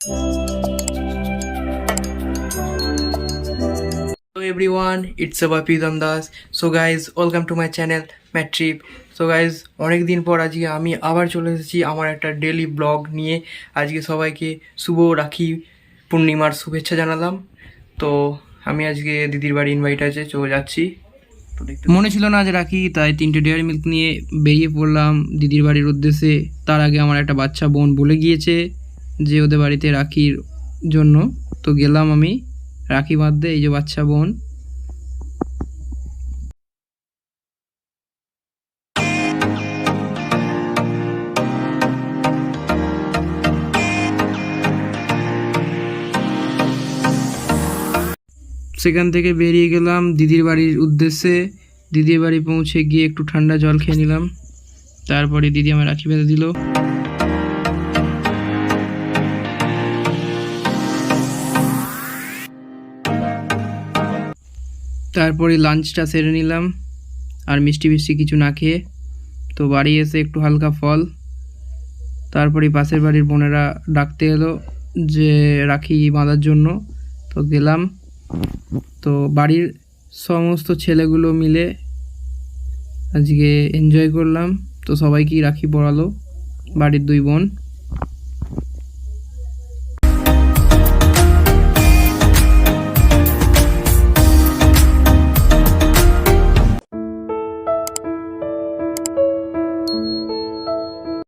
Hello everyone, it's a Pritam Das. So guys, welcome to my channel Matt Trip. So guys, অনেক দিন পর আজকে আমি আবার চলে এসেছি আমার একটা ডেলি ব্লগ নিয়ে। আজকে সবাইকে শুভ রাখি পূর্ণিমার শুভেচ্ছা জানালাম। তো আমি আজকে দিদির বাড়ি ইনভাইট আছে, চলে যাচ্ছি। মনে ছিল না যে রাখি, তাই 3টে ডেয়ারি মিল্ক নিয়ে বেরিয়ে পড়লাম দিদির বাড়ির উদ্দেশ্যে। তার আগে আমার একটা বাচ্চা বোন বলে গিয়েছে যে ওদের বাড়িতে রাখির জন্য, তো গেলাম আমি রাখি বাঁধতে। এই যে বাচ্চা বোন। সেখান থেকে বেরিয়ে গেলাম দিদির বাড়ির উদ্দেশ্যে। দিদির বাড়ি পৌঁছে গিয়ে একটু ঠান্ডা জল খেয়ে নিলাম, তারপরে দিদি আমার রাখি বেঁধে দিল। তারপরে লাঞ্চটা সেরে নিলাম আর মিষ্টি মিষ্টি কিছু না খেয়ে। তো বাড়ি এসে একটু হালকা ফল, তারপরে পাশের বাড়ির বোনেরা ডাকতে এলো যে রাখি বাঁধার জন্য। তো গেলাম। তো বাড়ির সমস্ত ছেলেগুলো মিলে আজকে এনজয় করলাম। তো সবাইকেই রাখি পরালো বাড়ির 2 বোন।